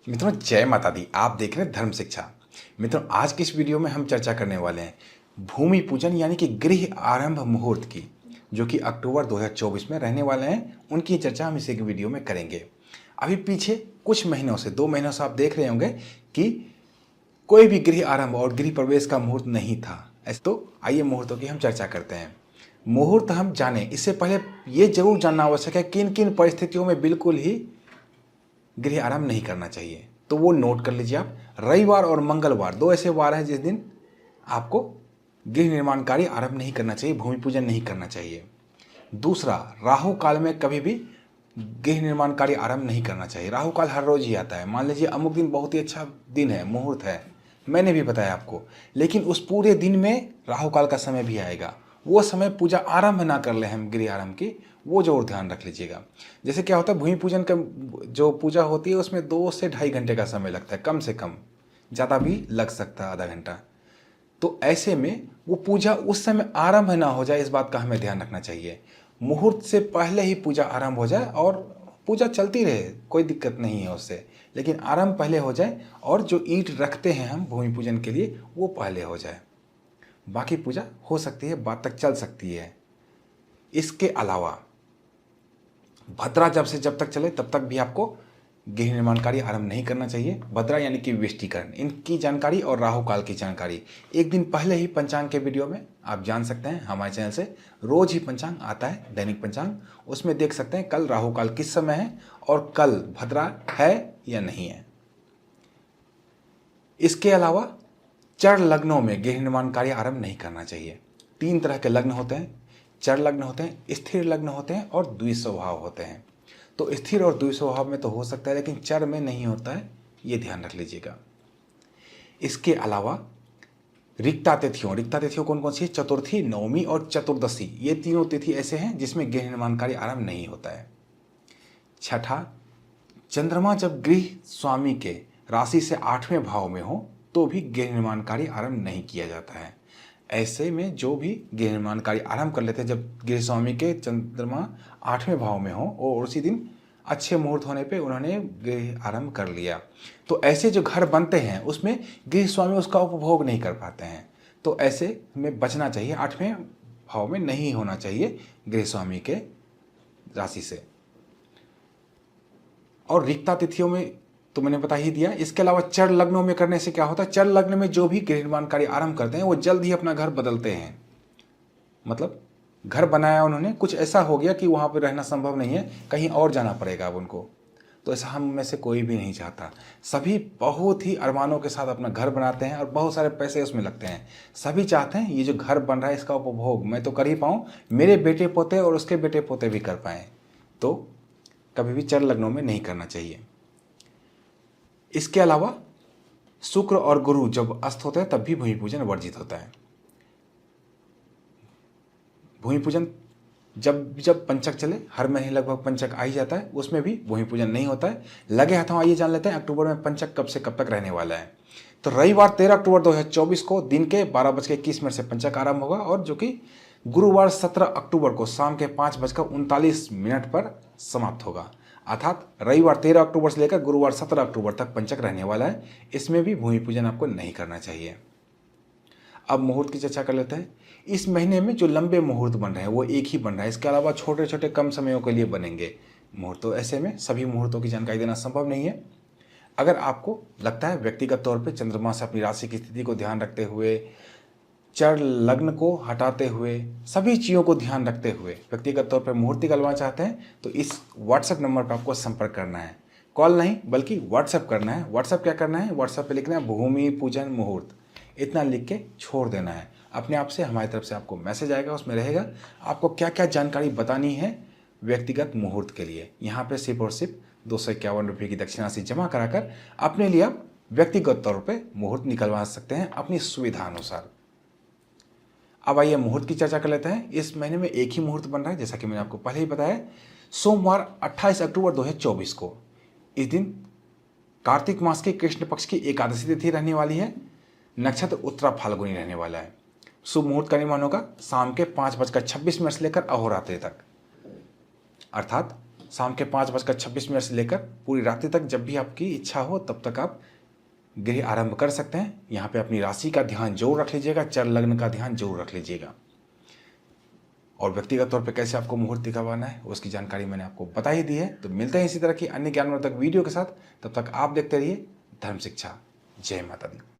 मित्रों, जय माता दी। आप देख रहे हैं धर्म शिक्षा। मित्रों, आज की इस वीडियो में हम चर्चा करने वाले हैं भूमि पूजन यानी कि गृह आरंभ मुहूर्त की, जो कि अक्टूबर 2024 में रहने वाले हैं। उनकी चर्चा हम इसी वीडियो में करेंगे। अभी पीछे कुछ महीनों से 2 महीनों से आप देख रहे होंगे कि कोई भी गृह आरंभ और गृह प्रवेश का मुहूर्त नहीं था। ऐसे तो आइए मुहूर्तों की हम चर्चा करते हैं। मुहूर्त हम जाने इससे पहले ये जरूर जानना आवश्यक है किन किन परिस्थितियों में बिल्कुल ही गृह आरंभ नहीं करना चाहिए। तो वो नोट कर लीजिए आप। रविवार और मंगलवार 2 ऐसे वार हैं जिस दिन आपको गृह निर्माण कार्य आरंभ नहीं करना चाहिए, भूमि पूजन नहीं करना चाहिए। दूसरा, राहु काल में कभी भी गृह निर्माण कार्य आरंभ नहीं करना चाहिए। राहु काल हर रोज ही आता है। मान लीजिए अमुक दिन बहुत ही अच्छा दिन है, मुहूर्त है, मैंने भी बताया आपको, लेकिन उस पूरे दिन में राहु काल का समय भी आएगा। वो समय पूजा आरंभ ना कर ले हम गृह आरंभ की, वो जरूर ध्यान रख लीजिएगा। जैसे क्या होता है, भूमि पूजन का जो पूजा होती है उसमें 2 से ढाई घंटे का समय लगता है, कम से कम, ज़्यादा भी लग सकता है, आधा घंटा। तो ऐसे में वो पूजा उस समय आरंभ ना हो जाए, इस बात का हमें ध्यान रखना चाहिए। मुहूर्त से पहले ही पूजा आरंभ हो जाए और पूजा चलती रहे, कोई दिक्कत नहीं है उससे, लेकिन आरंभ पहले हो जाए और जो ईंट रखते हैं हम भूमि पूजन के लिए वो पहले हो जाए। बाकी पूजा हो सकती है, बाद तक चल सकती है। इसके अलावा भद्रा जब तक चले तब तक भी आपको गृह निर्माण कार्य आरंभ नहीं करना चाहिए। भद्रा यानी कि विष्टिकरण, इनकी जानकारी और राहु काल की जानकारी एक दिन पहले ही पंचांग के वीडियो में आप जान सकते हैं। हमारे चैनल से रोज ही पंचांग आता है, दैनिक पंचांग, उसमें देख सकते हैं कल राहु काल किस समय है और कल भद्रा है या नहीं है। इसके अलावा चर लग्नों में गृह निर्माण कार्य आरंभ नहीं करना चाहिए। 3 तरह के लग्न होते हैं, चर लग्न होते हैं, स्थिर लग्न होते हैं और द्विस्वभाव होते हैं। तो स्थिर और द्विस्वभाव में तो हो सकता है, लेकिन चर में नहीं होता है, ये ध्यान रख लीजिएगा। इसके अलावा रिक्ता तिथियों कौन कौन सी है? चतुर्थी, नवमी और चतुर्दशी, ये तीनों तिथि ऐसे हैं जिसमें गृह निर्माण कार्य आरंभ नहीं होता है। छठा, चंद्रमा जब गृह स्वामी के राशि से 8वें भाव में हो तो भी गृह निर्माण कार्य आरंभ नहीं किया जाता है। ऐसे में जो भी गृह निर्माण कार्य आरंभ कर लेते हैं जब गृह स्वामी के चंद्रमा 8वें भाव में हो और उसी दिन अच्छे मुहूर्त होने पे उन्होंने गृह आरंभ कर लिया, तो ऐसे जो घर बनते हैं उसमें गृह स्वामी उसका उपभोग नहीं कर पाते हैं। तो ऐसे में बचना चाहिए, 8वें भाव में नहीं होना चाहिए गृह स्वामी के राशि से। और रिक्ता तिथियों में तो मैंने बता ही दिया। इसके अलावा चर लग्नों में करने से क्या होता है, चर लग्न में जो भी गृह निर्माण कार्य आरंभ करते हैं वो जल्द ही अपना घर बदलते हैं। मतलब घर बनाया उन्होंने, कुछ ऐसा हो गया कि वहाँ पर रहना संभव नहीं है, कहीं और जाना पड़ेगा अब उनको। तो ऐसा हम में से कोई भी नहीं चाहता। सभी बहुत ही अरमानों के साथ अपना घर बनाते हैं और बहुत सारे पैसे उसमें लगते हैं। सभी चाहते हैं ये जो घर बन रहा है इसका उपभोग मैं तो कर ही पाऊँ, मेरे बेटे पोते और उसके बेटे पोते भी कर पाएँ। तो कभी भी चर लग्नों में नहीं करना चाहिए। इसके अलावा शुक्र और गुरु जब अस्त होते हैं तब भी भूमि पूजन वर्जित होता है। भूमि पूजन जब जब पंचक चले, हर महीने लगभग पंचक आ ही जाता है, उसमें भी भूमि पूजन नहीं होता है। लगे हाथों आइए जान लेते हैं अक्टूबर में पंचक कब से कब तक रहने वाला है। तो रविवार 13 अक्टूबर 2024 को दिन के 12:21 से पंचक आरंभ होगा और जो कि गुरुवार 17 अक्टूबर को शाम के 5:39 पर समाप्त होगा। अर्थात रविवार 13 अक्टूबर से लेकर गुरुवार 17 अक्टूबर तक पंचक रहने वाला है। इसमें भी भूमि पूजन आपको नहीं करना चाहिए। अब मुहूर्त की चर्चा कर लेते हैं। इस महीने में जो लंबे मुहूर्त बन रहे हैं वो एक ही बन रहा है, इसके अलावा छोटे छोटे कम समयों के लिए बनेंगे मुहूर्त। तो ऐसे में सभी मुहूर्तों की जानकारी देना संभव नहीं है। अगर आपको लगता है व्यक्तिगत तौर पे चंद्रमा से अपनी राशि की स्थिति को ध्यान रखते हुए, चर लग्न को हटाते हुए, सभी चीज़ों को ध्यान रखते हुए व्यक्तिगत तौर पर मुहूर्त निकलवाना चाहते हैं तो इस व्हाट्सएप नंबर पर आपको संपर्क करना है। कॉल नहीं बल्कि व्हाट्सएप करना है। व्हाट्सएप क्या करना है, व्हाट्सएप पे लिखना है भूमि पूजन मुहूर्त, इतना लिख के छोड़ देना है। अपने आप से हमारी तरफ से आपको मैसेज आएगा, उसमें रहेगा आपको क्या क्या जानकारी बतानी है व्यक्तिगत मुहूर्त के लिए। यहाँ पे सिर्फ और सिर्फ 251 रुपये की दक्षिणा राशि जमा कराकर अपने लिए आप व्यक्तिगत तौर पे मुहूर्त निकलवा सकते हैं अपनी सुविधा अनुसार। अब आइए मुहूर्त की चर्चा कर लेते हैं। इस महीने में एक ही मुहूर्त बन रहा है, जैसा कि मैंने आपको पहले ही बताया। सोमवार 28 अक्टूबर 2024 को, इस दिन कार्तिक मास के कृष्ण पक्ष की एकादशी तिथि रहने वाली है। नक्षत्र उत्तरा फाल्गुनी रहने वाला है। शुभ मुहूर्त का निर्माण होगा शाम के 5:26 से लेकर अहोरात्रि तक, अर्थात शाम के 5:26 से लेकर पूरी रात्रि तक, जब भी आपकी इच्छा हो तब तक आप गृह आरंभ कर सकते हैं। यहाँ पे अपनी राशि का ध्यान जरूर रख लीजिएगा, चर लग्न का ध्यान जरूर रख लीजिएगा। और व्यक्तिगत तौर पे कैसे आपको मुहूर्त निकलवाना है उसकी जानकारी मैंने आपको बता ही दी है। तो मिलते हैं इसी तरह की अन्य ज्ञानवर्धक वीडियो के साथ, तब तक आप देखते रहिए धर्म शिक्षा। जय माता दी।